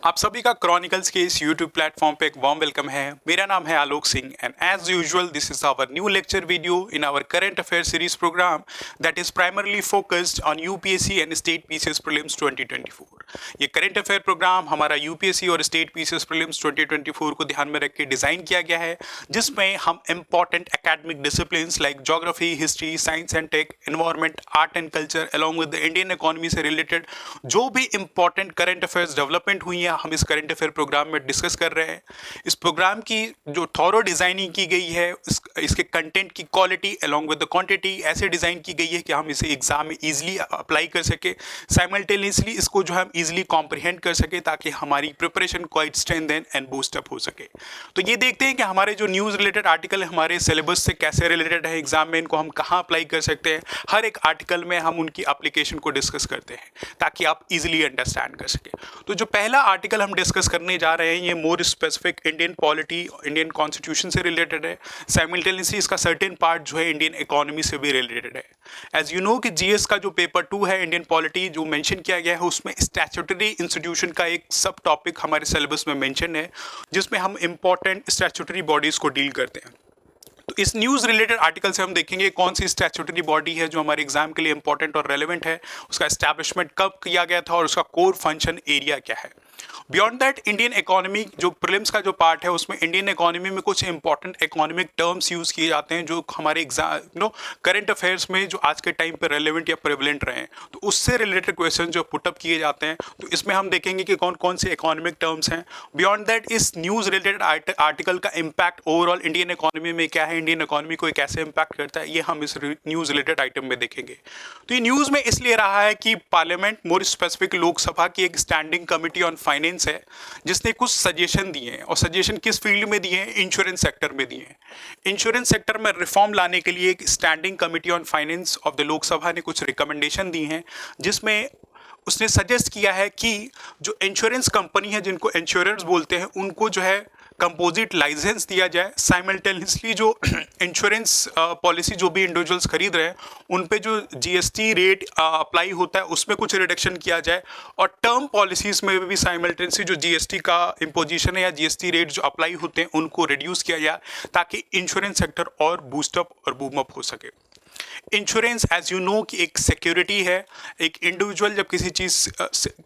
आप सभी का क्रॉनिकल्स के इस यूट्यूब प्लेटफॉर्म पे एक वार्म वेलकम है। मेरा नाम है Alok Singh and as usual this is our new lecture video in our current affair series program that is primarily focused on UPSC and state PCS prelims 2024। ये करंट अफेयर प्रोग्राम हमारा UPSC और state PCS prelims 2024 को ध्यान में रख के design किया गया है, जिसमें हम important academic disciplines like geography, history, science and tech, environment, art and culture along with the Indian economy से रिलेटेड जो भी इंपॉर्टेंट करंट अफेयर्स डेवलपमेंट हुई है हम इस करंट अफेयर प्रोग्राम में डिस्कस कर रहे हैं। इस प्रोग्राम की जो थॉरो डिजाइनिंग की गई है, इसके कंटेंट की quality along with the quantity ऐसे डिजाइन की गई है कि हम इसे एग्जाम में इजीली अप्लाई कर सके, साइमल्टेनियसली इसको जो हम इजीली कॉम्प्रिहेंड कर सके ताकि हमारी preparation quite strengthen and boost up हो सके। तो ये देखते हैं कि हमारे जो न्यूज़ रिलेटेड आर्टिकल हमारे सिलेबस से कैसे रिलेटेड है, एग्जाम में इनको हम कहाँ अप्लाई कर सकते हैं। हर एक आर्टिकल में हम उनकी एप्लीकेशन को डिस्कस करते हैं ताकि आप इजीली अंडरस्टैंड कर सके। तो जो पहला आर्टिकल हम डिस्कस करने जा रहे हैं ये more specific Indian polity, Indian constitution से रिलेटेड है। साइमल्टेनियसली इसका सर्टेन पार्ट जो है इंडियन इकोनॉमी से भी रिलेटेड है। एज यू नो कि जीएस का जो पेपर 2 है इंडियन पॉलिटी जो मेंशन किया गया है उसमें स्टैट्यूटरी इंस्टीट्यूशन का एक सब टॉपिक हमारे सिलेबस में मेंशन है, जिसमें हम इंपॉर्टेंट स्टैट्यूटरी बॉडीज को डील करते हैं। तो इस न्यूज़ रिलेटेड आर्टिकल से हम देखेंगे कौन सी स्टैट्यूटरी बॉडी है जो हमारे एग्जाम के लिए इंपॉर्टेंट और रेलेवेंट है, उसका एस्टैब्लिशमेंट कब किया गया था और उसका कोर फंक्शन एरिया क्या है। बियॉन्ड दैट इंडियन इकोनॉमी जो प्रीलिम्स का जो पार्ट है उसमें इंडियन इकोनॉमी में कुछ इंपॉर्टेंट इकोनॉमिक टर्म्स यूज़ किए जाते हैं जो हमारे एग्जाम करंट अफेयर्स में जो आज के टाइम पे रेलेवेंट या प्रेवलेंट रहे हैं, तो उससे रिलेटेड क्वेश्चन जो पुटअप किए जाते हैं। तो इसमें हम देखेंगे कि कौन कौन से इकोनॉमिक टर्म्स हैं। बियॉन्ड दैट इस न्यूज़ रिलेटेड आर्टिकल का इम्पैक्ट ओवरऑल इंडियन इकोनॉमी में क्या है, इंडियन इकोनॉमी को कैसे इम्पैक्ट करता है, ये हम इस न्यूज़ रिलेटेड आइटम में देखेंगे। तो ये न्यूज़ में इसलिए रहा है कि पार्लियामेंट मोर स्पेसिफिक लोकसभा की एक स्टैंडिंग कमिटी ऑन फाइनेंस है जिसने कुछ सजेशन दिए हैं, और सजेशन किस फील्ड में दिए हैं, इंश्योरेंस सेक्टर में दिए हैं। इंश्योरेंस सेक्टर में रिफॉर्म लाने के लिए एक standing committee on finance of the Lok Sabha ने कुछ रिकमेंडेशन दी हैं, जिसमें उसने सजेस्ट किया है कि जो इंश्योरेंस कंपनी है जिनको इंश्योरेंस बोलते हैं उनको जो है कंपोजिट लाइसेंस दिया जाए। साइमल्टेनियसली जो इंश्योरेंस पॉलिसी जो भी इंडिविजुअल्स खरीद रहे हैं उन पे जो जीएसटी रेट अप्लाई होता है उसमें कुछ रिडक्शन किया जाए, और टर्म पॉलिसीज़ में भी साइमल्टेनियसली जो जीएसटी का इम्पोजिशन है या जीएसटी रेट जो अप्लाई होते हैं उनको रिड्यूस किया जाए ताकि इंश्योरेंस सेक्टर और बूस्टअप और बूम अप हो सके। इंश्योरेंस एज यू नो कि एक सिक्योरिटी है। एक इंडिविजुअल जब किसी चीज़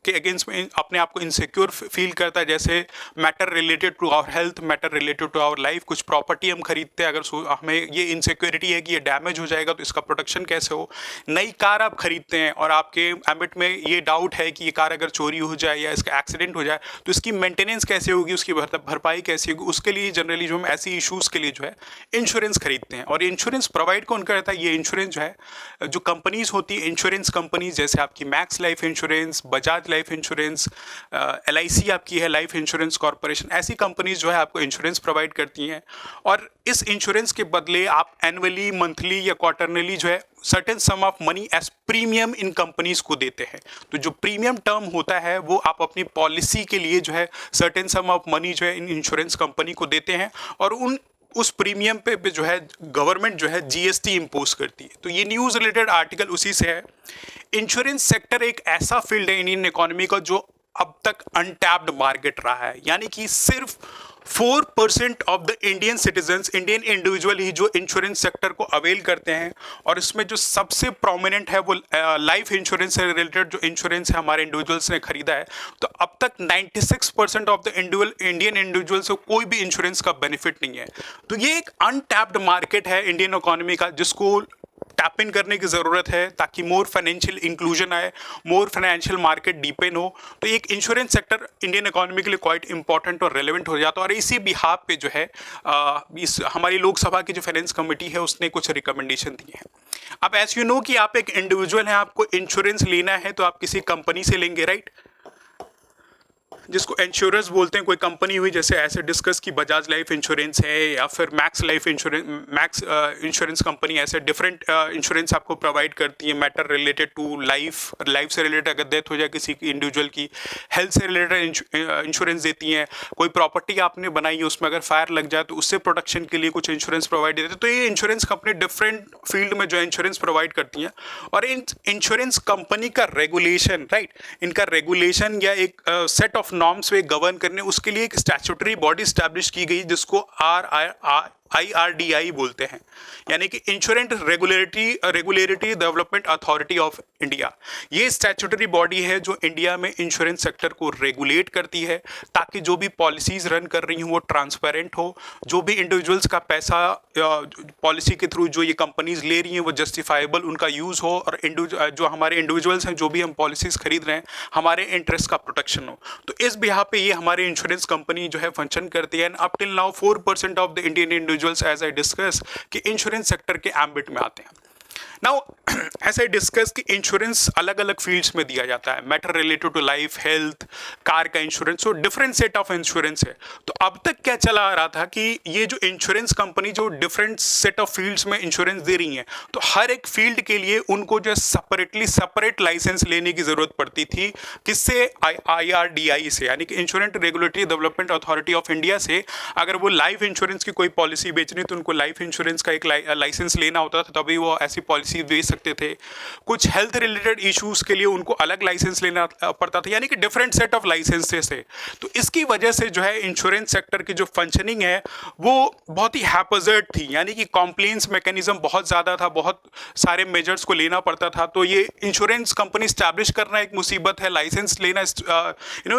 के अगेंस्ट में अपने आप को इनसिक्योर फील करता है, जैसे matter related to our health, matter related to our life, कुछ प्रॉपर्टी हम खरीदते हैं, अगर हमें ये इनसिक्योरिटी है कि ये डैमेज हो जाएगा तो इसका प्रोटेक्शन कैसे हो। नई कार आप खरीदते हैं और आपके एम्बिट में ये डाउट है कि ये कार अगर चोरी हो जाए या इसका एक्सीडेंट हो जाए तो इसकी मेंटेनेंस कैसे होगी, उसकी भरपाई कैसे होगी। उसके लिए जनरली जो हम ऐसी इशूज़ के लिए जो है इंश्योरेंस खरीदते हैं, और इंश्योरेंस प्रोवाइड कौन करता है, ये इंश्योरेंस जो है जो कंपनीज होती है इंश्योरेंस कंपनीज, जैसे आपकी max life insurance, Bajaj life insurance, LIC आपकी है लाइफ इंश्योरेंस कॉर्पोरेशन, ऐसी कंपनीज जो है आपको इंश्योरेंस प्रोवाइड करती हैं। और इस इंश्योरेंस के बदले आप एनुअली, मंथली या क्वार्टरली जो है certain sum of money as premium इन कंपनीज को देते हैं। तो जो प्रीमियम टर्म होता है वो आप अपनी पॉलिसी के लिए जो है सर्टेन सम ऑफ मनी जो है इन इंश्योरेंस कंपनी को देते हैं, और उस प्रीमियम पे जो है गवर्नमेंट जो है जीएसटी इंपोज करती है। तो ये न्यूज़ रिलेटेड आर्टिकल उसी से है। इंश्योरेंस सेक्टर एक ऐसा फील्ड है इंडियन इकोनॉमी का जो अब तक अनटैप्ड मार्केट रहा है, यानी कि सिर्फ 4% of the Indian citizens, Indian individual ही जो इंश्योरेंस सेक्टर को अवेल करते हैं। और इसमें जो सबसे प्रोमिनेंट है वो लाइफ इंश्योरेंस से रिलेटेड जो इंश्योरेंस है हमारे इंडिविजुअल्स ने खरीदा है। तो अब तक 96% ऑफ द इंडियन इंडिविजुअल्स को कोई भी इंश्योरेंस का बेनिफिट नहीं है। तो ये एक अनटैप्ड मार्केट है इंडियन इकोनॉमी का, जिसको टैप इन करने की ज़रूरत है ताकि मोर फाइनेंशियल इंक्लूजन आए, मोर फाइनेंशियल मार्केट डीपेन हो। तो एक इंश्योरेंस सेक्टर इंडियन इकोनॉमी के लिए क्वाइट इंपॉर्टेंट और रेलेवेंट हो जाता है। और इसी बिहाफ पे जो है इस हमारी लोकसभा की जो फाइनेंस कमेटी है उसने कुछ रिकमेंडेशन दिए हैं। अब एज यू नो कि आप एक इंडिविजुअल हैं, आपको इंश्योरेंस लेना है तो आप किसी कंपनी से लेंगे, राइट, जिसको इंश्योरेंस बोलते हैं। कोई कंपनी हुई जैसे ऐसे डिस्कस की बजाज लाइफ इंश्योरेंस है या फिर max life insurance, max insurance company ऐसे डिफरेंट इंश्योरेंस आपको प्रोवाइड करती है मैटर रिलेटेड टू लाइफ से रिलेटेड अगर डेथ हो जाए किसी की इंडिविजुअल की, हेल्थ से रिलेटेड इंश्योरेंस देती हैं। कोई प्रॉपर्टी आपने बनाई है उसमें अगर फायर लग जाए तो उससे प्रोटेक्शन के लिए कुछ इंश्योरेंस प्रोवाइड देते हैं। तो ये इंश्योरेंस कंपनी डिफरेंट फील्ड में जो इंश्योरेंस प्रोवाइड करती हैं। और इन इंश्योरेंस कंपनी का रेगुलेशन, राइट, इनका रेगुलेशन या एक सेट ऑफ ऑफ नॉर्म्स पे गवर्न करने, उसके लिए एक स्टैट्यूटरी बॉडी स्टैब्लिश की गई जिसको IRDAI बोलते हैं, यानी कि insurance regulatory development authority of India. ये स्टैट्यूटरी बॉडी है जो इंडिया में इंश्योरेंस सेक्टर को रेगुलेट करती है ताकि जो भी पॉलिसीज रन कर रही हूँ वो ट्रांसपेरेंट हो, जो भी इंडिविजुअल्स का पैसा पॉलिसी के थ्रू जो ये कंपनीज ले रही हैं वो जस्टिफाइबल उनका यूज़ हो, और जो हमारे इंडिविजुअल्स हैं जो भी हम पॉलिसीज खरीद रहे हैं हमारे इंटरेस्ट का प्रोटेक्शन हो। तो इस बिहाफ पे ये हमारी इंश्योरेंस कंपनी जो है फंक्शन करती है। And up till now 4% of the Indian individuals as I discuss कि इंश्योरेंस सेक्टर के एम्बिट में आते हैं। नाउ ऐसे डिस्कस कि इंश्योरेंस अलग अलग फील्ड्स में दिया जाता है, matter related to life, health, car का इंश्योरेंस, तो डिफरेंट सेट ऑफ इंश्योरेंस है। तो अब तक क्या चला आ रहा था कि ये जो इंश्योरेंस कंपनी जो डिफरेंट सेट ऑफ फील्ड्स में इंश्योरेंस दे रही हैं, तो हर एक फील्ड के लिए उनको जो सेपरेट लाइसेंस लेने की जरूरत पड़ती थी। किससे? IRDAI से, यानी कि insurance regulatory development authority of India से। अगर वो लाइफ इंश्योरेंस की कोई पॉलिसी बेचनी तो उनको लाइफ इंश्योरेंस का एक लाइसेंस लेना होता था, तभी वो ऐसी पॉलिसी बेच सकते थे। कुछ हेल्थ रिलेटेड इश्यूज के लिए उनको अलग लाइसेंस लेना पड़ता था, यानी कि डिफरेंट सेट ऑफ लाइसेंसेस है। तो इसकी वजह से जो है इंश्योरेंस सेक्टर की जो फंक्शनिंग है वो बहुत ही हैपजर्ड थी, यानी कि कॉम्प्लेंस मैकेनिज्म बहुत ज़्यादा था, बहुत सारे मेजर्स को लेना पड़ता था। तो ये इंश्योरेंस कंपनी स्टैब्लिश करना एक मुसीबत है, लाइसेंस लेना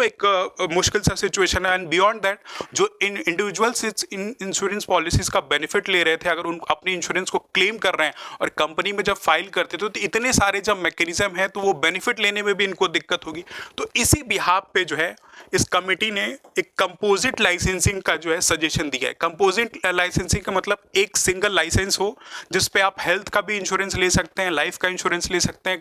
एक मुश्किल सा सिचुएशन है। एंड बियॉन्ड दैट जो इंडिविजुअल्स इन इंश्योरेंस पॉलिसीज का बेनिफिट ले रहे थे, अगर उन अपनी इंश्योरेंस को क्लेम कर रहे हैं और कंपनी में जब फाइल करते थे तो इतने सारे जब मैकेनिज्म है तो वो बेनिफिट लेने में भी इनको दिक्कत होगी। तो इसी बिहाफ पे जो है इस कमेटी ने एक कंपोजिट लाइसेंसिंग का जो है सजेशन दिया है। कंपोजिट लाइसेंसिंग का मतलब एक सिंगल लाइसेंस हो जिस पे आप हेल्थ का भी इंश्योरेंस ले सकते हैं, लाइफ का इंश्योरेंस ले सकते हैं,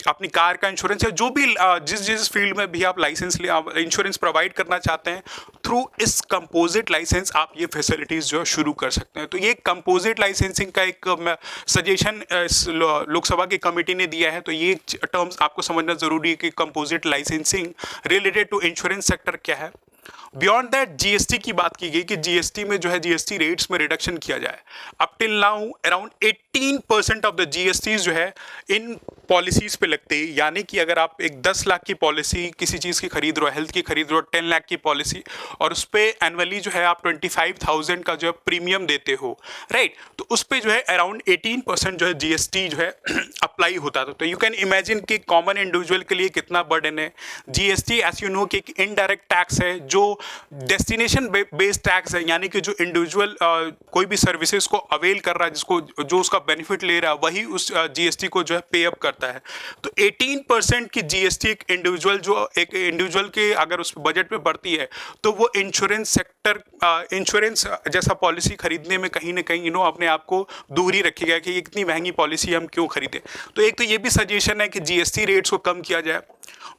अपनी कार का इंश्योरेंस है, जो भी जिस फील्ड में भी आप लाइसेंस इंश्योरेंस प्रोवाइड करना चाहते हैं, थ्रू इस कंपोजिट लाइसेंस आप ये फैसिलिटीज जो शुरू कर सकते हैं। तो ये कंपोजिट लाइसेंसिंग का एक सजेशन लोकसभा की कमेटी ने दिया है। तो ये टर्म्स आपको समझना जरूरी है कि composite licensing related to insurance sector क्या है। बियॉन्ड दैट जीएसटी की बात की गई कि जीएसटी में जो है जीएसटी रेट्स में रिडक्शन किया जाए। Up till now around 18% of the GST जो है इन पॉलिसीज पे लगते हैं, यानी कि अगर आप एक 10 लाख की पॉलिसी किसी चीज़ की खरीद रहे हो, हेल्थ की खरीद रहे हो, 10 लाख की पॉलिसी, और उस पर एनुअली जो है आप 25,000 का जो है प्रीमियम देते हो, राइट, तो उस पर जो है अराउंड 18% जो है जीएसटी जो है अप्लाई होता था। तो यू कैन इमेजिन कि कॉमन इंडिविजुअल के लिए कितना बर्डन है। जीएसटी एज यू नो कि एक इनडायरेक्ट टैक्स है जो डेस्टिनेशन बेस्ड टैक्स है, यानी कि जो इंडिविजुअल कोई भी सर्विसेज को अवेल कर रहा है, जिसको जो उसका बेनिफिट ले रहा है, वही उस जीएसटी को जो है पे अप करता है। तो 18% की जीएसटी एक इंडिविजुअल के अगर उस बजट में बढ़ती है तो वो इंश्योरेंस सेक्टर इंश्योरेंस जैसा पॉलिसी खरीदने में कहीं ना कहीं अपने आप को दूर ही रखेगा कि इतनी महंगी पॉलिसी हम क्यों खरीदें। तो एक तो ये भी सजेशन है कि जीएसटी रेट्स को कम किया जाए।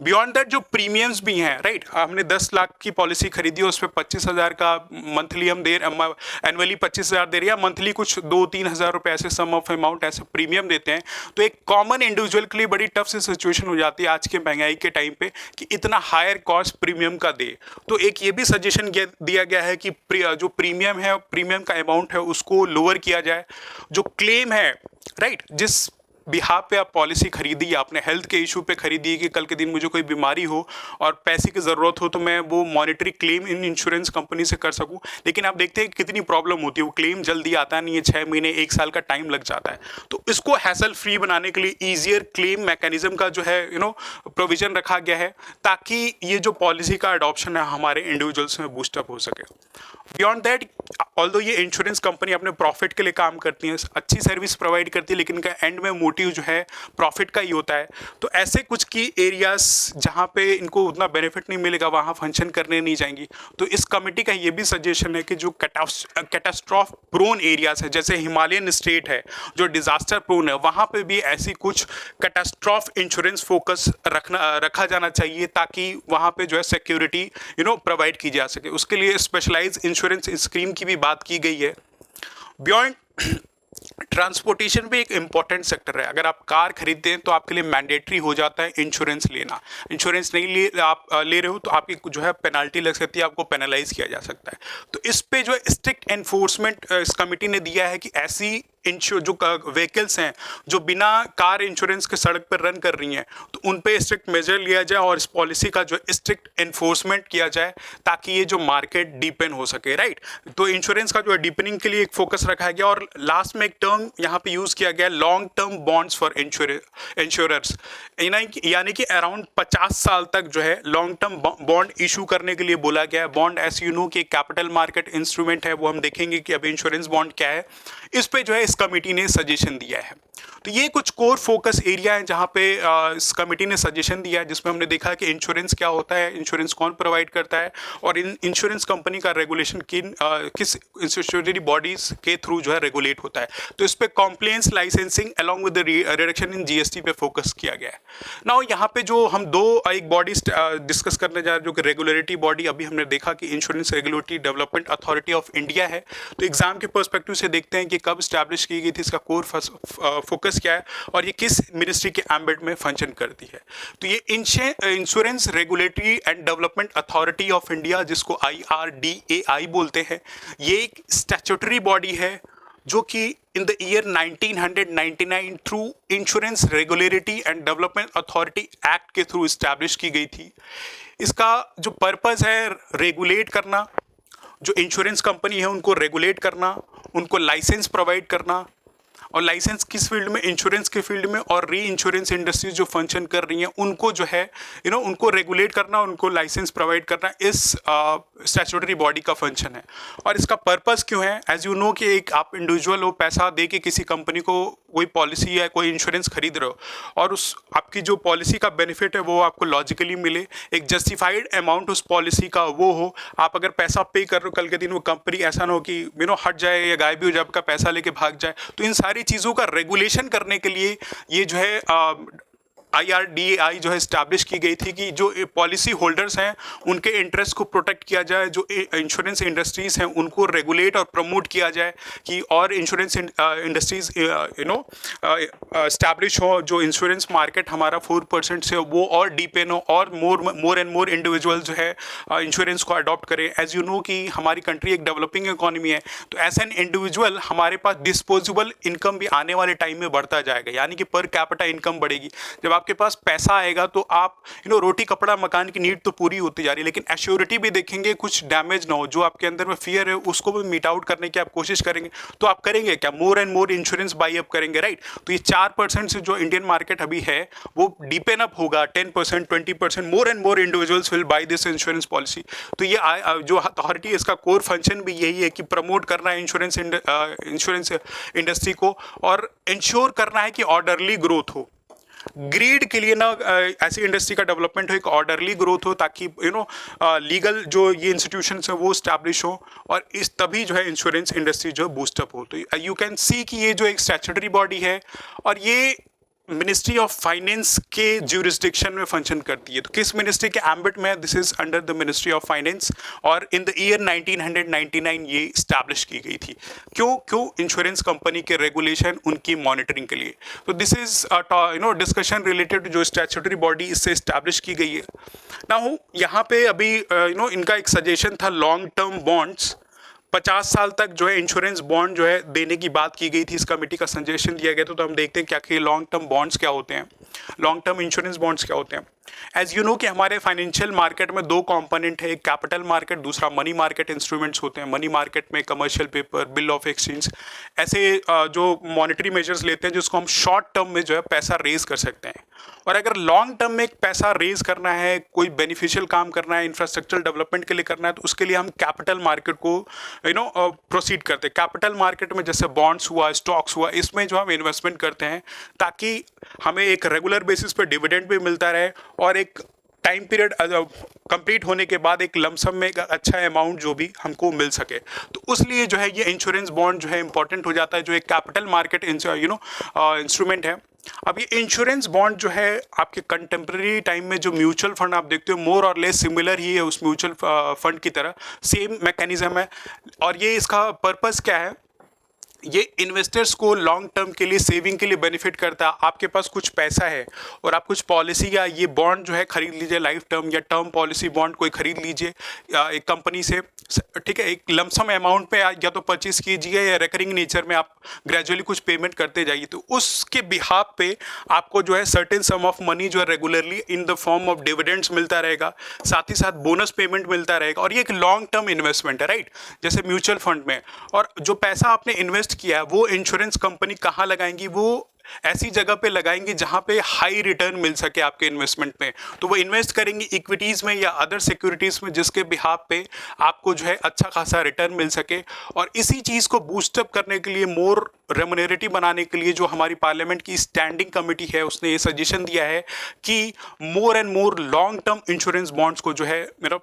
बियॉन्ड दैट जो प्रीमियम्स भी हैं, राइट, हमने 10 लाख की पॉलिसी खरीदी है, उस पर 25,000 का मंथली हम एनुअली 25,000 दे रहे हैं, मंथली कुछ 2-3 हज़ार रुपये ऐसे सम ऑफ अमाउंट ऐसे प्रीमियम देते हैं। तो एक कॉमन इंडिविजुअल के लिए बड़ी टफ सी सिचुएशन हो जाती है आज के महंगाई के टाइम पे कि इतना हायर कॉस्ट प्रीमियम का दे। तो एक ये भी सजेशन दिया गया है कि जो प्रीमियम है, प्रीमियम का अमाउंट है उसको लोअर किया जाए। जो क्लेम है, राइट, जिस बिहाफ पे आप पॉलिसी खरीदी, आपने हेल्थ के इशू पे खरीदी कि कल के दिन मुझे कोई बीमारी हो और पैसे की ज़रूरत हो तो मैं वो monetary claim in insurance company से कर सकूं, लेकिन आप देखते हैं कितनी प्रॉब्लम होती है, वो क्लेम जल्दी आता नहीं है, 6 महीने 1 साल का टाइम लग जाता है। तो इसको हैसल फ्री बनाने के लिए ईजियर क्लेम मैकेनिज्म का जो है प्रोविजन रखा गया है ताकि ये जो पॉलिसी का अडॉप्शन है हमारे इंडिविजुअल्स में बूस्टअप हो सके। बियॉन्ड दैट ऑल्दो ये इंश्योरेंस कंपनी अपने प्रॉफिट के लिए काम करती है, अच्छी सर्विस प्रोवाइड करती है, लेकिन इनका एंड में मोटिव जो है प्रॉफिट का ही होता है। तो ऐसे कुछ की एरियाज जहाँ पे इनको उतना बेनिफिट नहीं मिलेगा वहाँ फंक्शन करने नहीं जाएंगी। तो इस कमेटी का ये भी सजेशन है कि जो कैटास्ट्रॉफ प्रोन एरियाज है, जैसे हिमालयन स्टेट है जो डिजास्टर प्रोन है, वहाँ पे भी ऐसी कुछ कैटास्ट्रॉफ इंश्योरेंस फोकस रखा जाना चाहिए ताकि वहाँ पे जो है सिक्योरिटी प्रोवाइड की जा सके। उसके लिए स्पेशलाइज्ड इंश्योरेंस स्कीम की भी बात की गई है। बियॉन्ड ट्रांसपोर्टेशन भी एक इंपॉर्टेंट सेक्टर है। अगर आप कार खरीदते हैं तो आपके लिए मैंडेटरी हो जाता है इंश्योरेंस लेना। इंश्योरेंस नहीं ले रहे हो तो आपकी जो है पेनल्टी लग सकती है, आपको पेनलाइज किया जा सकता है। तो इस पे जो है स्ट्रिक्ट एनफोर्समेंट इस कमेटी ने दिया है कि ऐसी जो व्हीकल्स हैं जो बिना कार इंश्योरेंस के सड़क पर रन कर रही हैं, तो उन पे स्ट्रिक्ट मेजर लिया जाए और इस पॉलिसी का जो स्ट्रिक्ट एनफोर्समेंट किया जाए ताकि ये जो मार्केट डीपन हो सके, राइट। तो इंश्योरेंस का जो है डीपनिंग के लिए एक फोकस रखा गया और लास्ट में एक टर्म यहाँ पे यूज़ किया गया, long term bonds for insurers, यानी कि अराउंड 50 साल तक जो है लॉन्ग टर्म बॉन्ड इशू करने के लिए बोला गया है। बॉन्ड एस यू नो कि कैपिटल मार्केट इंस्ट्रूमेंट है, वो हम देखेंगे कि अभी इंश्योरेंस बॉन्ड क्या है, इस पे जो है इस कमेटी ने सजेशन दिया है। तो ये कुछ कोर फोकस एरिया है जहाँ पे इस कमेटी ने सजेशन दिया है, जिसमें हमने देखा कि इंश्योरेंस क्या होता है, इंश्योरेंस कौन प्रोवाइड करता है और इन इंश्योरेंस कंपनी का रेगुलेशन किस इंस्टिट्यूटरी बॉडीज के थ्रू जो है रेगुलेट होता है। तो इस पे compliance licensing along with the reduction in GST पे फोकस किया गया है। नाउ यहाँ पे जो हम एक बॉडी डिस्कस करने जा रहे हैं जो कि रेगुलेटरी बॉडी, अभी हमने देखा कि insurance regulatory development authority of India है। तो एग्जाम के पर्सपेक्टिव से देखते हैं कि कब स्टैब्लिश की गई थी, इसका कोर फोकस क्या है और ये किस मिनिस्ट्री के एम्बेट में फंक्शन करती है। तो ये insurance regulatory and development authority of India, जिसको IRDAI बोलते हैं, ये एक स्टैट्यूटरी बॉडी है जो कि in the year 1999 through insurance regulatory and development authority act के थ्रू इस्टेब्लिश की गई थी। इसका जो पर्पस है रेगुलेट करना, जो इंश्योरेंस कंपनी है उनको रेगुलेट करना, उनको लाइसेंस प्रोवाइड करना, और लाइसेंस किस फील्ड में, इंश्योरेंस के फील्ड में, और री इंश्योरेंस इंडस्ट्रीज जो फंक्शन कर रही हैं उनको जो है उनको रेगुलेट करना, उनको लाइसेंस प्रोवाइड करना इस स्टैट्यूटरी बॉडी का फंक्शन है। और इसका पर्पस क्यों है, एज यू नो कि एक आप इंडिविजुअल हो, पैसा दे के किसी कंपनी को कोई पॉलिसी या कोई इंश्योरेंस खरीद रहे हो और उस आपकी जो पॉलिसी का बेनिफिट है वो आपको लॉजिकली मिले, एक जस्टिफाइड अमाउंट उस पॉलिसी का वो हो। आप अगर पैसा पे कर रहे हो, कल के दिन वो कंपनी ऐसा ना हो कि हट जाए या गायब भी हो जाए, आपका पैसा लेके भाग जाए। तो इन सारी चीज़ों का रेगुलेशन करने के लिए ये जो है IRDAI जो है इस्टेब्लिश की गई थी कि जो पॉलिसी होल्डर्स हैं उनके इंटरेस्ट को प्रोटेक्ट किया जाए, जो इंश्योरेंस इंडस्ट्रीज़ हैं उनको रेगुलेट और प्रमोट किया जाए कि और इंश्योरेंस इंडस्ट्रीज़ इस्टेब्लिश हो, जो इंश्योरेंस मार्केट हमारा 4% से वो और डीपेन हो और मोर एंड मोर इंडिविजुअल जो है इंश्योरेंस को अडॉप्ट करें। एज यू नो कि हमारी कंट्री एक डेवलपिंग इकोनॉमी है, तो एज एन इंडिविजुअल हमारे पास डिस्पोजेबल इनकम भी आने वाले टाइम में बढ़ता जाएगा, यानी कि पर कैपिटा इनकम बढ़ेगी। जब आपके पास पैसा आएगा तो आप रोटी कपड़ा मकान की नीड तो पूरी होती जा रही है, लेकिन एश्योरिटी भी देखेंगे, कुछ डैमेज ना हो, जो आपके अंदर में फियर है उसको भी मीट आउट करने की आप कोशिश करेंगे। तो आप करेंगे क्या, more and more insurance by up करेंगे, राइट। तो ये 4% से जो इंडियन मार्केट अभी है वो डीपेन अप होगा, 10%, 20%, more and more individuals will by this insurance policy. तो ये जो अथॉरिटी है इसका कोर फंक्शन भी यही है कि प्रमोट करना है इंश्योरेंस इंडस्ट्री को और इंश्योर करना है कि ऑर्डरली ग्रोथ हो। ग्रीड के लिए ना ऐसी इंडस्ट्री का डेवलपमेंट हो, एक ऑर्डरली ग्रोथ हो, ताकि लीगल जो ये इंस्टीट्यूशंस है वो स्टैब्लिश हो और इस तभी जो है इंश्योरेंस इंडस्ट्री जो बूस्टअप हो। तो यू कैन सी कि ये जो एक स्टैट्यूटरी बॉडी है और ये मिनिस्ट्री ऑफ फाइनेंस के ज्यूरिसडिक्शन में फंक्शन करती है। तो किस मिनिस्ट्री के एम्बिट में, this is under the ministry of finance और इन द ईयर 1999 ये स्टैब्लिश की गई थी। क्यों इंश्योरेंस कंपनी के रेगुलेशन, उनकी मॉनिटरिंग के लिए। तो दिस इज डिस्कशन रिलेटेड जो स्टैट्यूटरी बॉडी इससे स्टैब्लिश की गई है ना। यहाँ पे अभी इनका एक सजेशन था लॉन्ग टर्म बॉन्ड्स, 50 साल तक जो है इंश्योरेंस बॉन्ड जो है देने की बात की गई थी, इस कमेटी का सजेशन दिया गया था। तो हम देखते हैं क्या कि लॉन्ग टर्म बॉन्ड्स क्या होते हैं, लॉन्ग टर्म इंश्योरेंस बॉन्ड्स क्या होते हैं। एज यू नो कि हमारे फाइनेंशियल मार्केट में दो कंपोनेंट है, एक कैपिटल मार्केट, दूसरा मनी मार्केट इंस्ट्रूमेंट्स होते हैं। मनी मार्केट में commercial paper, bill of exchange, ऐसे जो मॉनेटरी मेजर्स लेते हैं जिसको हम शॉर्ट टर्म में जो है पैसा रेज कर सकते हैं। और अगर लॉन्ग टर्म में पैसा रेज करना है, कोई बेनिफिशियल काम करना है, इंफ्रास्ट्रक्चर डेवलपमेंट के लिए करना है, तो उसके लिए हम कैपिटल मार्केट को प्रोसीड करते हैं। कैपिटल मार्केट में जैसे बॉन्ड्स हुआ, स्टॉक्स हुआ, इसमें जो हम इन्वेस्टमेंट करते हैं ताकि हमें एक रेगुलर बेसिस पे डिविडेंड भी मिलता रहे और एक टाइम पीरियड कंप्लीट होने के बाद एक लमसम में एक अच्छा अमाउंट जो भी हमको मिल सके। तो उसलिए जो है ये इंश्योरेंस बॉन्ड जो है इंपॉर्टेंट हो जाता है, जो एक कैपिटल मार्केट इंस्ट्रूमेंट है। अब ये इंश्योरेंस बॉन्ड जो है आपके कंटेम्प्रेरी टाइम में जो म्यूचुअल फंड आप देखते हो मोर और लेस सिमिलर ही है उस म्यूचुअल फंड की तरह, सेम मैकेनिज्म है। और ये इसका पर्पस क्या है ये इन्वेस्टर्स को लॉन्ग टर्म के लिए सेविंग के लिए बेनिफिट करता है। आपके पास कुछ पैसा है और आप कुछ पॉलिसी या ये बॉन्ड जो है खरीद लीजिए, लाइफ टर्म या टर्म पॉलिसी बॉन्ड कोई खरीद लीजिए एक कंपनी से, ठीक है, एक लमसम अमाउंट पे या तो परचेज कीजिए या रिकरिंग नेचर में आप ग्रेजुअली कुछ पेमेंट करते जाइए, तो उसके बिहाफ पे आपको जो है सर्टेन सम ऑफ मनी जो है regularly in the form of dividends मिलता रहेगा, साथ ही साथ बोनस पेमेंट मिलता रहेगा, और ये एक लॉन्ग टर्म इन्वेस्टमेंट है, राइट, जैसे म्यूचुअल फंड में। और जो पैसा आपने इन्वेस्ट किया है वो इंश्योरेंस कंपनी कहाँ लगाएंगी, वो ऐसी जगह पे लगाएंगे जहां पे हाई रिटर्न मिल सके आपके इन्वेस्टमेंट में। तो वो इन्वेस्ट करेंगे इक्विटीज़ में या अदर सिक्योरिटीज़ में जिसके बिहाफ पे आपको जो है अच्छा खासा रिटर्न मिल सके। और इसी चीज़ को बूस्टअप करने के लिए, मोर रेमुनरेटिव बनाने के लिए, जो हमारी पार्लियामेंट की स्टैंडिंग कमेटी है उसने ये सजेशन दिया है कि more and more long term insurance bonds को जो है मेरा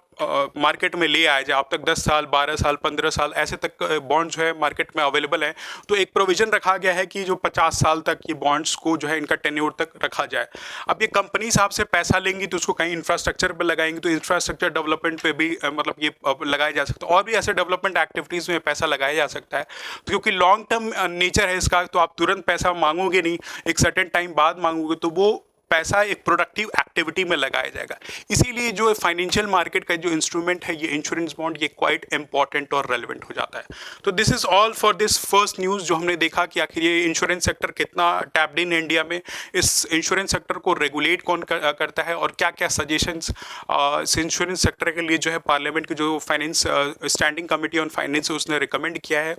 मार्केट में ले आया जाए। अब तक 10 साल, 12 साल, 15 साल ऐसे तक बॉन्ड जो है मार्केट में अवेलेबल है। तो एक प्रोविजन रखा गया है कि जो 50 साल तक ये बॉन्ड्स को जो है इनका टेन्योर तक रखा जाए। अब ये कंपनी साहब से पैसा लेंगी तो उसको कहीं इंफ्रास्ट्रक्चर पर लगाएंगे, तो इंफ्रास्ट्रक्चर डेवलपमेंट पे भी मतलब ये लगाया जा सकता है, और भी ऐसे डेवलपमेंट एक्टिविटीज़ में पैसा लगाया जा सकता है। तो क्योंकि लॉन्ग टर्म नेचर है इसका, तो आप तुरंत पैसा मांगोगे नहीं, एक सर्टेन टाइम बाद मांगोगे, तो वो पैसा एक प्रोडक्टिव एक्टिविटी में लगाया जाएगा। इसीलिए जो फाइनेंशियल मार्केट का जो इंस्ट्रूमेंट है ये इंश्योरेंस बॉन्ड, ये क्वाइट इंपॉर्टेंट और रेलिवेंट हो जाता है। तो this is all for this first news, जो हमने देखा कि आखिर ये इंश्योरेंस सेक्टर कितना टैप्ड इन इंडिया में, इस इंश्योरेंस सेक्टर को रेगुलेट कौन करता है, और क्या क्या सजेशंस इस इंश्योरेंस सेक्टर के लिए जो है पार्लियामेंट की जो finance standing committee on finance उसने रिकमेंड किया है।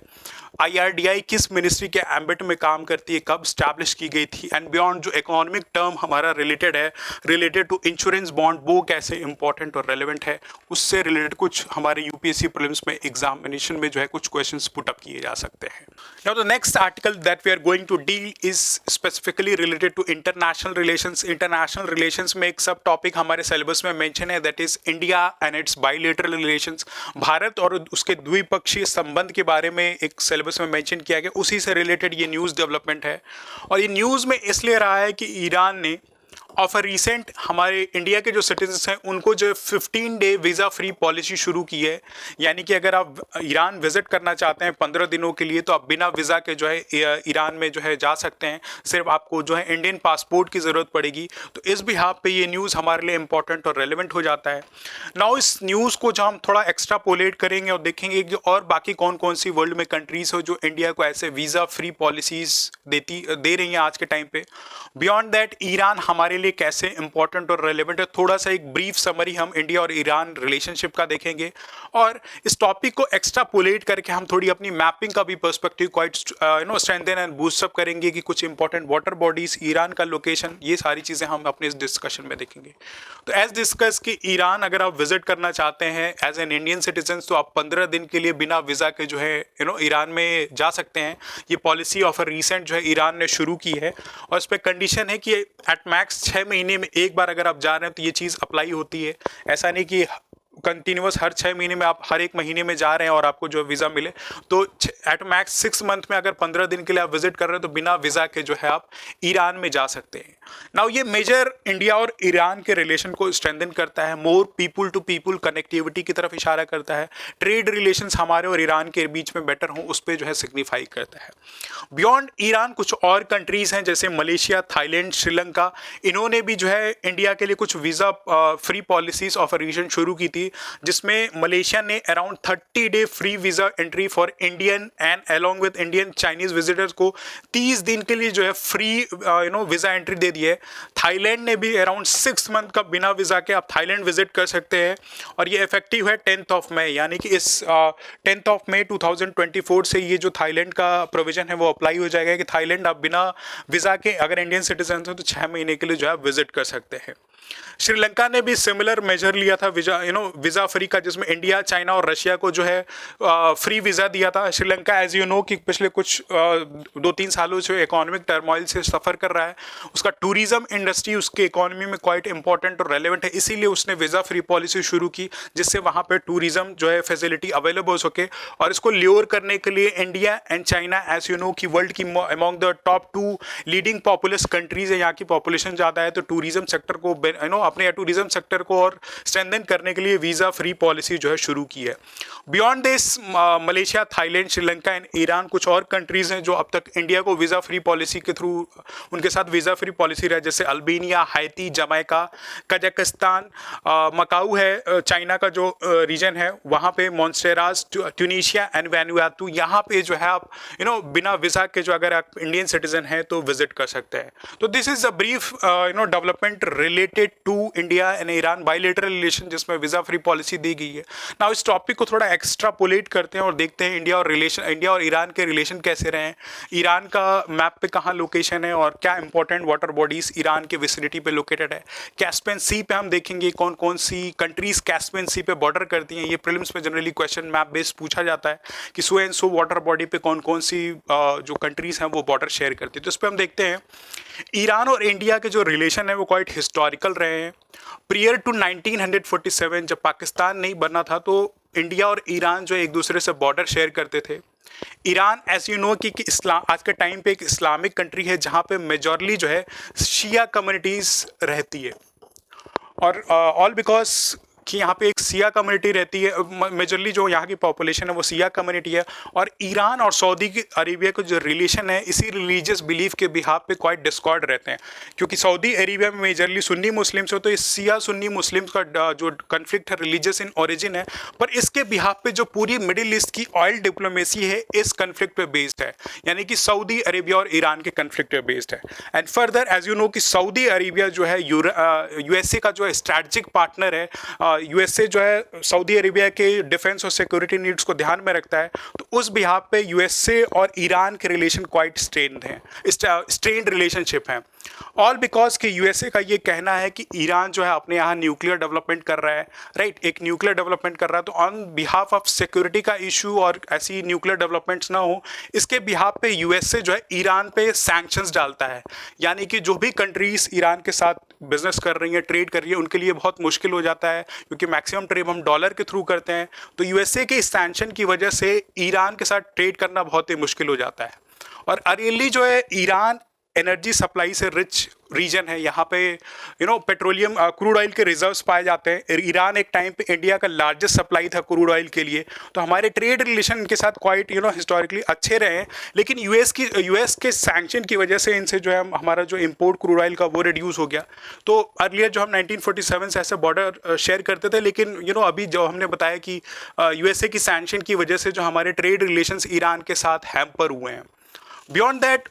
IRDI किस मिनिस्ट्री के एम्बिट में काम करती है, कब स्टैब्लिश की गई थी, एंड बियॉन्ड जो इकोनॉमिक टर्म हमारा रिलेटेड है, रिलेटेड टू इंश्योरेंस बॉन्ड, वो कैसे इंपॉर्टेंट और रेलिवेंट है, उससे रिलेटेड कुछ हमारे यूपीएससी प्रीलिम्स में एग्जामिनेशन में जो है कुछ क्वेश्चंस पुट अप किए जा सकते हैं। Now the next article that we are going to deal is specifically related to international relations. International relations में एक सब टॉपिक हमारे सिलेबस में मेंशन है, that is India and its bilateral relations. Bharat और उसके द्विपक्षीय संबंध के बारे में एक सिलेबस में मेंशन किया गया, उसी से रिलेटेड ये न्यूज़ डेवलपमेंट है। और ये न्यूज़ में इसलिए रहा है कि ईरान ने ऑफ अ रिसेंट हमारे इंडिया के जो सिटीजन्स हैं उनको जो 15 डे वीज़ा फ्री पॉलिसी शुरू की है। यानी कि अगर आप ईरान विजिट करना चाहते हैं 15 दिनों के लिए, तो आप बिना वीज़ा के जो है ईरान में जो है जा सकते हैं, सिर्फ आपको जो है इंडियन पासपोर्ट की ज़रूरत पड़ेगी। तो इस बिहाफ पे ये न्यूज़ हमारे लिए इंपॉर्टेंट और रेलिवेंट हो जाता है। नाउ इस न्यूज़ को जो हम थोड़ा एक्स्ट्रापोलेट करेंगे और देखेंगे कि और बाकी कौन कौन सी वर्ल्ड में कंट्रीज़ हो जो इंडिया को ऐसे वीज़ा फ्री पॉलिसीज़ दे रही हैं आज के टाइम पे। बियॉन्ड दैट ईरान हमारे लिए कैसे इंपॉर्टेंट और रेलेवेंट है, थोड़ा सा एक ब्रीफ समरी हम इंडिया और ईरान रिलेशनशिप का देखेंगे, और इस टॉपिक को एक्स्ट्रापोलेट करके हम थोड़ी अपनी मैपिंग का भी perspective quite strengthen and boost up करेंगे कि कुछ इंपॉर्टेंट वाटर बॉडीज, ईरान का लोकेशन, ये सारी चीज़ें हम अपने इस डिस्कशन में देखेंगे। तो एज डिस्कस कि ईरान अगर आप विजिट करना चाहते हैं एज एन इंडियन सिटीजन, तो आप 15 दिन के लिए बिना वीज़ा के जो है ईरान में जा सकते हैं। ये पॉलिसी ऑफर रिसेंट जो है ईरान ने शुरू की है, और इस पर कंडीशन है कि एट मैक्स 6 महीने में एक बार अगर आप जा रहे हैं तो ये चीज़ अप्लाई होती है। ऐसा नहीं कि कंटिन्यूस हर 6 महीने में आप हर एक महीने में जा रहे हैं और आपको जो वीज़ा मिले। तो एट मैक्स 6 मंथ में अगर 15 दिन के लिए आप विजिट कर रहे हैं तो बिना वीज़ा के जो है आप ईरान में जा सकते हैं। नाउ ये मेजर इंडिया और ईरान के रिलेशन को स्ट्रेंथन करता है, more people to people connectivity की तरफ इशारा करता है, ट्रेड रिलेशंस हमारे और ईरान के बीच में बेटर हों उस पर जो है सिग्निफाई करता है। बियॉन्ड ईरान कुछ और कंट्रीज़ हैं जैसे मलेशिया, थाईलैंड, श्रीलंका, इन्होंने भी जो है इंडिया के लिए कुछ visa free policies of region शुरू की थी, जिसमें मलेशिया ने around 30 day free visa entry for Indian and along with Indian Chinese visitors को 30 दिन के लिए जो है फ्री वीज़ा एंट्री दे दी है। थाईलैंड ने भी अराउंड 6 मंथ का बिना वीज़ा के आप थाईलैंड विजिट कर सकते हैं, और ये इफेक्टिव है 10 मई, यानी कि इस 10 मई 2024 से ये जो थाईलैंड का प्रोविजन है वो अप्लाई हो जाएगा कि थाईलैंड आप बिना वीज़ा के अगर इंडियन सिटीजन हैं तो 6 महीने के लिए जो है विजिट कर सकते हैं। श्रीलंका ने भी सिमिलर मेजर लिया था वीज़ा फ्री का, जिसमें इंडिया, चाइना और रशिया को जो है फ्री वीज़ा दिया था। श्रीलंका एज यू नो कि पिछले कुछ 2-3 सालों से इकोनॉमिक टर्मोइल से सफ़र कर रहा है, उसका टूरिज़्म इंडस्ट्री उसके इकोनॉमी में क्वाइट इंपॉर्टेंट और रेलेवेंट है, इसीलिए उसने वीज़ा फ्री पॉलिसी शुरू की जिससे वहाँ पर टूरिज़्म जो है फैसिलिटी अवेलेबल हो सके। और इसको ल्योर करने के लिए India and China as you know कि वर्ल्ड की among the top 2 leading populous countries है, यहाँ की पॉपुलेशन ज़्यादा है, तो टूरिज़्म सेक्टर को अपने टूरिज्म सेक्टर को और स्ट्रेंथन करने के लिए वीज़ा फ्री पॉलिसी जो है शुरू की है। Beyond this Malaysia, Thailand, Sri Lanka and Iran कुछ और कंट्रीज़ हैं जो अब तक इंडिया को वीज़ा फ्री पॉलिसी के थ्रू उनके साथ वीज़ा फ्री पॉलिसी रहा, जैसे अल्बानिया, हाइती, जमैका, कजाकिस्तान, मकाऊ है चाइना का जो रीजन है वहाँ पे, मॉन्स्टेरास, ट्यूनीशिया एंड वैनुआतू, यहाँ पे जो है आप बिना वीज़ा के जो अगर आप इंडियन सिटीजन हैं तो विजिट कर सकते हैं। तो this is a brief development related to India and Iran bilateral relation, जिसमें वीज़ा फ्री पॉलिसी दी गई है। नाउ इस टॉपिक को थोड़ा एक्स्ट्रापोलेट करते हैं और देखते हैं इंडिया और ईरान के रिलेशन कैसे रहे हैं, ईरान का मैप पे कहाँ लोकेशन है और क्या इंपॉर्टेंट वाटर बॉडीज़ ईरान के विसिनिटी पे लोकेटेड है। कैस्पियन सी पे हम देखेंगे कौन कौन सी कंट्रीज़ कैस्पियन सी पे बॉर्डर करती हैं। ये प्रीलिम्स में जनरली क्वेश्चन मैप बेस्ड पूछा जाता है कि so and so water body पे कौन कौन सी जो कंट्रीज़ हैं वो बॉर्डर शेयर करती है। तो इस पर हम देखते हैं ईरान और इंडिया के जो रिलेशन है वो क्वाइट हिस्टोरिकल रहे हैं। प्रियर टू 1947 जब पाकिस्तान नहीं बना था तो इंडिया और ईरान जो एक दूसरे से बॉर्डर शेयर करते थे। ईरान एज यू नो कि इस्लाम आज के टाइम पे एक इस्लामिक कंट्री है जहाँ पे मेजॉरली जो है शिया कम्युनिटीज़ रहती है, और ऑल बिकॉज कि यहाँ पे एक सिया कम्युनिटी रहती है, मेजरली जो यहाँ की पॉपुलेशन है वो सिया कम्युनिटी है। और ईरान और सऊदी अरेबिया का जो रिलेशन है इसी रिलीजियस बिलीफ के बिहाफ पे क्वाइट डिस्कॉर्ड रहते हैं, क्योंकि सऊदी अरेबिया में मेजरली सुन्नी मुस्लिम्स हो, तो इस सिया सुन्नी मुस्लिम्स का जो कन्फ्लिक्ट है रिलीजियस इन ओरिजिन है, पर इसके बिहाफ पे जो पूरी मिडिल ईस्ट की ऑयल डिप्लोमेसी है इस कन्फ्लिक्ट पे बेस्ड है, यानी कि सऊदी अरेबिया और ईरान के कन्फ्लिक्ट पे बेस्ड है। And further as you know कि सऊदी अरेबिया जो है यूएसए का जो स्ट्रैटेजिक पार्टनर है, यूएसए जो है सऊदी अरेबिया के डिफेंस और सिक्योरिटी नीड्स को ध्यान में रखता है, तो उस बिहाफ पे यूएसए और ईरान के रिलेशन क्वाइट स्ट्रेन्ड रिलेशनशिप हैं। ऑल बिकॉज कि यूएसए का ये कहना है कि ईरान जो है अपने यहाँ न्यूक्लियर डेवलपमेंट कर रहा है, राइट, एक न्यूक्लियर डेवलपमेंट कर रहा है, तो ऑन बिहाफ ऑफ सिक्योरिटी का इशू और ऐसी न्यूक्लियर डेवलपमेंट्स ना हो, इसके बिहाफ पे यूएसए जो है ईरान पे सैंक्शंस डालता है, यानी कि जो भी कंट्रीज ईरान के साथ बिजनेस कर रही हैं, ट्रेड कर रही है, उनके लिए बहुत मुश्किल हो जाता है, क्योंकि मैक्सिमम ट्रेड हम डॉलर के थ्रू करते हैं। तो यूएसए के इस सैंक्शन की वजह से ईरान के साथ ट्रेड करना बहुत ही मुश्किल हो जाता है। और अरेली जो है ईरान एनर्जी सप्लाई से रिच रीजन है, यहाँ पे पेट्रोलियम क्रूड ऑयल के रिजर्व्स पाए जाते हैं। ईरान एक टाइम पे इंडिया का लार्जेस्ट सप्लाई था क्रूड ऑयल के लिए, तो हमारे ट्रेड रिलेशन इनके साथ क्वाइट हिस्टोरिकली अच्छे रहे हैं। लेकिन यूएस के सैंक्शन की वजह से इनसे जो है हमारा जो इम्पोर्ट क्रूड ऑयल का वो रिड्यूस हो गया। तो अर्लियर जो हम 1947 से ऐसे बॉर्डर शेयर करते थे, लेकिन अभी जो हमने बताया कि यूएसए की सैंक्शन की वजह से जो हमारे ट्रेड रिलेशंस ईरान के साथ हैम्पर हुए हैं। बियॉन्ड दैट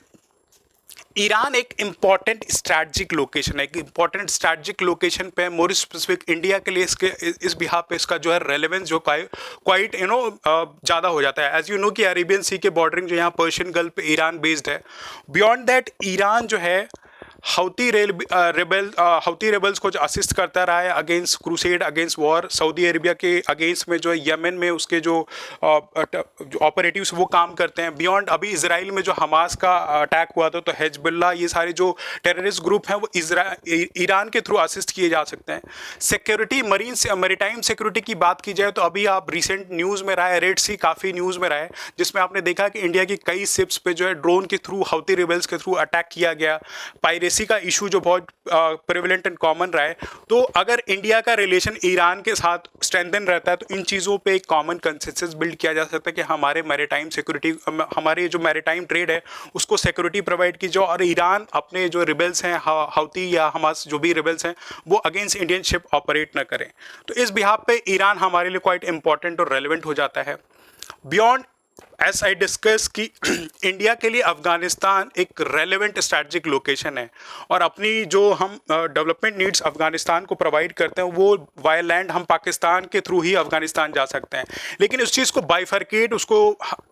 ईरान एक इम्पॉर्टेंट स्ट्रैटेजिक लोकेशन है, एक इम्पॉर्टेंट स्ट्रैटेजिक लोकेशन पे, मोर स्पेसिफिक इंडिया के लिए इसके इस बिहाफ पे इसका जो है रेलेवेंस जो क्वाइट ज़्यादा हो जाता है। एज यू नो कि अरेबियन सी के बॉर्डरिंग जो यहाँ पर्शियन गल्फ पे ईरान बेस्ड है। बियॉन्ड दैट ईरान जो है हाउती रेबल्स को जो असिस्ट करता रहा है against crusade against war, Saudi Arabia के अगेंस्ट में जो है यमन में उसके जो ऑपरेटिव्स वो काम करते हैं। बियॉन्ड अभी इसराइल में जो हमास का अटैक हुआ था, तो हिजबुल्लाह, ये सारे जो टेररिस्ट ग्रुप हैं वो ईरान के थ्रू असिस्ट किए जा सकते हैं। सिक्योरिटी, मैरीटाइम सिक्योरिटी की बात की जाए तो अभी आप रिसेंट न्यूज़ में रहा है, रेड सी काफ़ी न्यूज़ में रहा है, जिसमें आपने देखा कि इंडिया की कई शिप्स पे जो है ड्रोन के थ्रू हाउती रेबल्स के थ्रू अटैक किया गया। पायरेसी का इशू जो बहुत प्रेवलेंट एंड कॉमन रहा है। तो अगर इंडिया का रिलेशन ईरान के साथ स्ट्रेंथन रहता है तो इन चीज़ों पे एक कॉमन कंसेंसस बिल्ड किया जा सकता है कि हमारे मैरीटाइम सिक्योरिटी, हमारे जो मैरीटाइम ट्रेड है उसको सिक्योरिटी प्रोवाइड की जाए, और ईरान अपने जो रिबल्स हैं, हाउती या हमास जो भी रिबल्स हैं, वो अगेंस्ट इंडियन शिप ऑपरेट ना करें। तो इस बिहाफ पे ईरान हमारे लिए क्वाइट इंपॉर्टेंट और रेलिवेंट हो जाता है। बियॉन्ड एस आई डिस्कस कि इंडिया के लिए अफ़गानिस्तान एक रेलेवेंट स्ट्रैटेजिक लोकेशन है, और अपनी जो हम डेवलपमेंट नीड्स अफ़गानिस्तान को प्रोवाइड करते हैं वो वाया लैंड हम पाकिस्तान के थ्रू ही अफ़गानिस्तान जा सकते हैं। लेकिन उस चीज़ को बाइफर्केट, उसको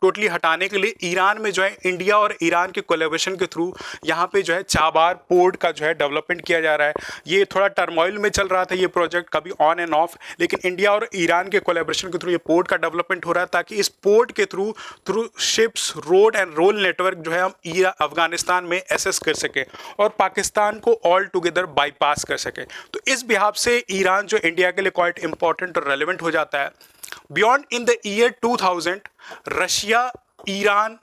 टोटली हटाने के लिए ईरान में जो है इंडिया और ईरान के कोलैबोरेशन के थ्रू यहाँ पे जो है चाबार पोर्ट का जो है डेवलपमेंट किया जा रहा है। ये थोड़ा टर्मोइल में चल रहा था ये प्रोजेक्ट, कभी ऑन एंड ऑफ, लेकिन इंडिया और ईरान के कोलैबोरेशन के थ्रू ये पोर्ट का डेवलपमेंट हो रहा है, ताकि इस पोर्ट के through ships, road and rail network जो है हम अफगानिस्तान में एसेस कर सके और पाकिस्तान को ऑल टुगेदर बाईपास कर सके। तो इस बिहाफ से ईरान जो इंडिया के लिए क्वाइट इंपॉर्टेंट और रेलेवेंट हो जाता है। Beyond in the year 2000 Russia, Iran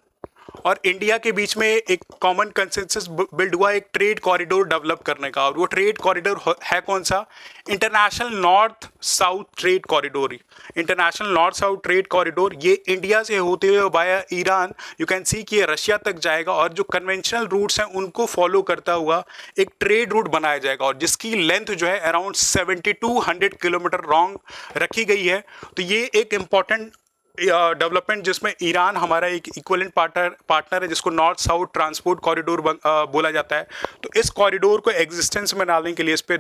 और इंडिया के बीच में एक कॉमन कंसेंसस बिल्ड हुआ एक ट्रेड कॉरिडोर डेवलप करने का। और वो ट्रेड कॉरिडोर है कौन सा? International north south trade corridor. International north south trade corridor ये इंडिया से होते हुए बाया ईरान, यू कैन सी कि ये रशिया तक जाएगा और जो कन्वेंशनल रूट्स हैं उनको फॉलो करता हुआ एक ट्रेड रूट बनाया जाएगा, और जिसकी लेंथ जो है अराउंड 7200 किलोमीटर लॉन्ग रखी गई है। तो ये एक इम्पॉर्टेंट डेवलपमेंट जिसमें ईरान हमारा एक इक्वलेंट पार्टनर है, जिसको नॉर्थ साउथ ट्रांसपोर्ट कॉरिडोर बोला जाता है। तो इस कॉरिडोर को एग्जिस्टेंस में लाने के लिए इस पे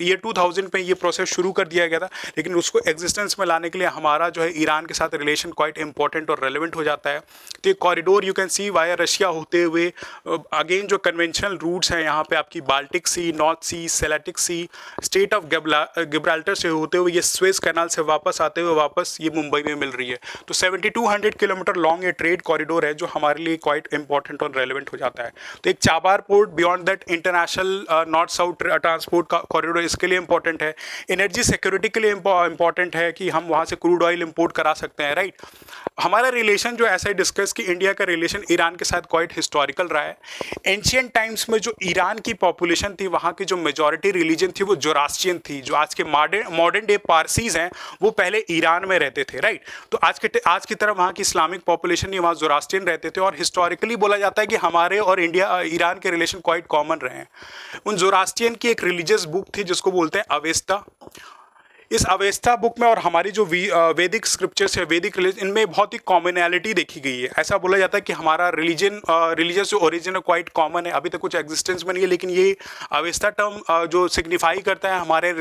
ईयर 2000 पे ये प्रोसेस शुरू कर दिया गया था, लेकिन उसको एग्जिस्टेंस में लाने के लिए हमारा जो है ईरान के साथ रिलेशन क्वाइट इंपॉर्टेंट और रेलिवेंट हो जाता है। तो ये corridor you can C via Russia होते हुए अगेन जो कन्वेंशनल रूट्स हैं यहाँ पे आपकी Baltic Sea, North Sea, Celtic Sea, Strait of Gibraltar से होते हुए ये स्वेज कैनाल से वापस आते हुए वापस ये मुंबई में मिल रही है। तो 7200 किलोमीटर लॉन्ग ये ट्रेड कॉरिडोर है जो हमारे लिए क्वाइट इंपॉर्टेंट और रेलिवेंट हो जाता है। तो एक Chabahar port beyond that international north south transport का कॉरिडोर इसके लिए इंपॉर्टेंट है। एनर्जी सिक्योरिटी के लिए इंपॉर्टेंट है कि हम वहाँ से क्रूड ऑयल इंपोर्ट करा सकते हैं, राइट। हमारा रिलेशन जो ऐसा डिस्कस कि इंडिया का रिलेशन ईरान के साथ क्वाइट हिस्टोरिकल रहा है। एंशियंट टाइम्स में जो ईरान की पॉपुलेशन थी, वहाँ की जो मेजॉरिटी रिलीजन थी वो जोरास्ट्रियन थी। जो आज के मॉडर्न डे पारसीज हैं वो पहले ईरान में रहते थे, राइट। तो आज की तरह वहाँ की इस्लामिक पॉपुलेशन नहीं, वहाँ जोरास्ट्रियन रहते थे। और हिस्टोरिकली बोला जाता है कि हमारे और ईरान के रिलेशन क्वाइट कॉमन रहे हैं। उन जोरास्ट्रियन की एक रिलीजियस बुक थी जिसको बोलते हैं अवेस्ता। इस अवेस्ता बुक में और हमारी जो वैदिक स्क्रिप्चर्स है, वैदिक रिलीजन, इनमें बहुत ही कॉमनैलिटी देखी गई है। ऐसा बोला जाता है कि हमारा रिलीजियस जो ओरिजिन है क्वाइट कॉमन है। अभी तक कुछ एग्जिस्टेंस में नहीं है, लेकिन ये अवेस्ता टर्म जो सिग्निफाई करता है हमारे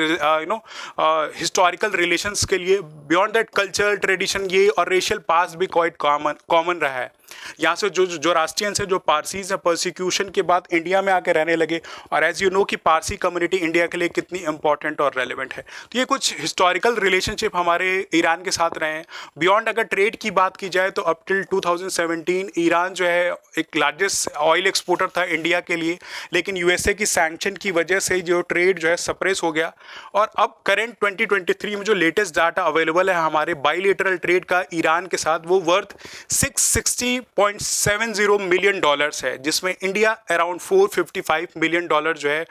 हिस्टोरिकल रिलेशंस के लिए, बियॉन्ड दैट कल्चर ट्रेडिशन ये और रेशियल पास्ट भी क्वाइट कॉमन रहा है। यहाँ से जो जोरास्ट्रियंस है, जो पारसीज है, परसिक्यूशन के बाद इंडिया में आके रहने लगे। और एज यू नो कि पारसी कम्युनिटी इंडिया के लिए कितनी इंपॉर्टेंट और रेलिवेंट है। तो ये कुछ हिस्टोरिकल रिलेशनशिप हमारे ईरान के साथ रहे हैं। बियॉन्ड अगर ट्रेड की बात की जाए तो अप टिल 2017 ईरान जो है एक लार्जेस्ट ऑयल एक्सपोर्टर था इंडिया के लिए, लेकिन यूएसए की सैंक्शन की वजह से जो ट्रेड जो है सप्रेस हो गया। और अब करेंट 2023 में जो लेटेस्ट डाटा अवेलेबल है हमारे बाइलेटरल ट्रेड का ईरान के साथ, वो वर्थ $660.70 मिलियन है, जिसमें इंडिया अराउंड $455 मिलियन जो है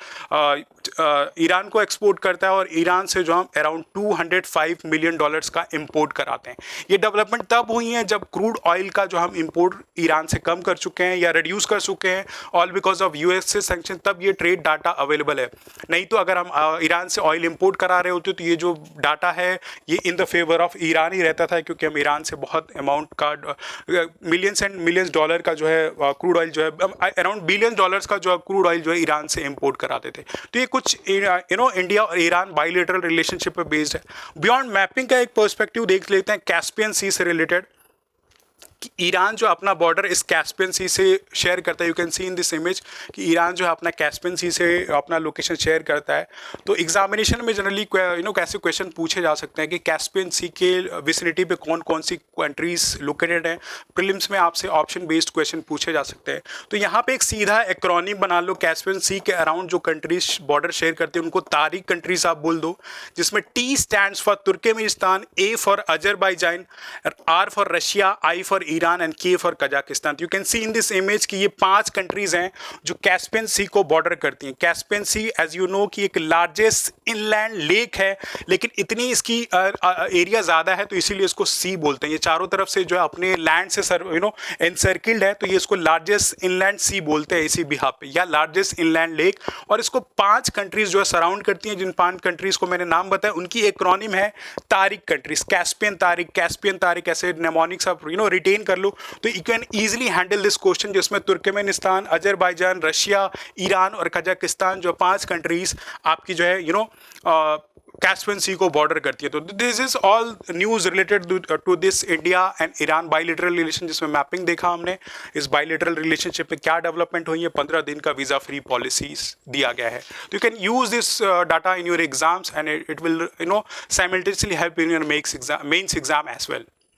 ईरान को एक्सपोर्ट करता है, और ईरान से जो हम अराउंड $205 मिलियन का इंपोर्ट कराते हैं। ये डेवलपमेंट तब हुई है जब क्रूड ऑयल का जो हम इंपोर्ट ईरान से कम कर चुके हैं या रिड्यूस कर चुके हैं, all because of USA sanction. तब ये ट्रेड डाटा अवेलेबल है। नहीं तो अगर हम ईरान से ऑयल इंपोर्ट करा रहे होते तो ये जो डाटा है ये in the favour of Iran ही रहता था, क्योंकि हम ईरान से बहुत अमाउंट का मिलियंस एंड मिलियंस डॉलर का जो है क्रूड ऑयल जो है अराउंड बिलियन डॉलर्स का जो क्रूड ऑयल जो है ईरान से इंपोर्ट कराते थे। तो ये कुछ इंडिया और ईरान बाइलेटरल रिलेशनशिप पे बेस्ड है। बियॉन्ड मैपिंग का एक पर्सपेक्टिव देख लेते हैं कैस्पियन सी से रिलेटेड, कि ईरान जो अपना बॉर्डर इस कैस्पियन सी से शेयर करता है। You can see in this image कि ईरान जो है अपना कैस्पियन सी से अपना लोकेशन शेयर करता है। तो एग्जामिनेशन में जनरली कैसे क्वेश्चन पूछे जा सकते हैं कि कैस्पियन सी के विसिनिटी पे कौन कौन सी कंट्रीज लोकेटेड हैं। प्रीलिम्स में आपसे ऑप्शन बेस्ड क्वेश्चन पूछे जा सकते हैं। तो यहाँ पे एक सीधा एक्रोनिम बना लो, कैस्पियन सी के अराउंड जो कंट्रीज बॉर्डर शेयर करते हैं उनको तारिक कंट्रीज आप बोल दो, जिसमें T stands for Turkmenistan, A for Azerbaijan, R for Russia, I for Iran and K for Kazakhstan. You can see in this image कि ये 5 कंट्रीज हैं जो कैस्पियन सी को बॉर्डर करती हैं। Caspian sea as you know कि एक largest inland lake है, लेकिन इतनी इसकी एरिया ज़्यादा है तो इसीलिए इसको सी बोलते हैं। ये चारों तरफ से जो है अपने लैंड से एनसर्किल्ड है, तो ये इसको लार्जेस्ट इनलैंड सी बोलते हैं इसी बिहाफ पे, या लार्जेस्ट इनलैंड लेक। और इसको 5 कंट्रीज जो है सराउंड करती हैं। जिन 5 कंट्रीज को मैंने नाम बताया उनकी एक्रोनिम है तारिक कंट्रीज। कैस्पियन तारिक ऐसे नेमोनिक्स आप रिटेन कर लो, तो you can easily handle this question, जिसमें तुर्कमेनिस्तान, अजरबैजान, रशिया, ईरान और कजाकिस्तान जो 5 कंट्रीज आपकी जो है कैस्पियन सी को बॉर्डर करती है। तो this is all news related to this India and Iran bilateral relation, जिसमें मैपिंग देखा हमने। इस बाइलेटरल रिलेशनशिप में क्या डेवलपमेंट हुई है, 15 दिन का वीजा फ्री पॉलिसीज दिया गया है। तो you can use this data in your exams and it will simultaneously help in your mains exam as well.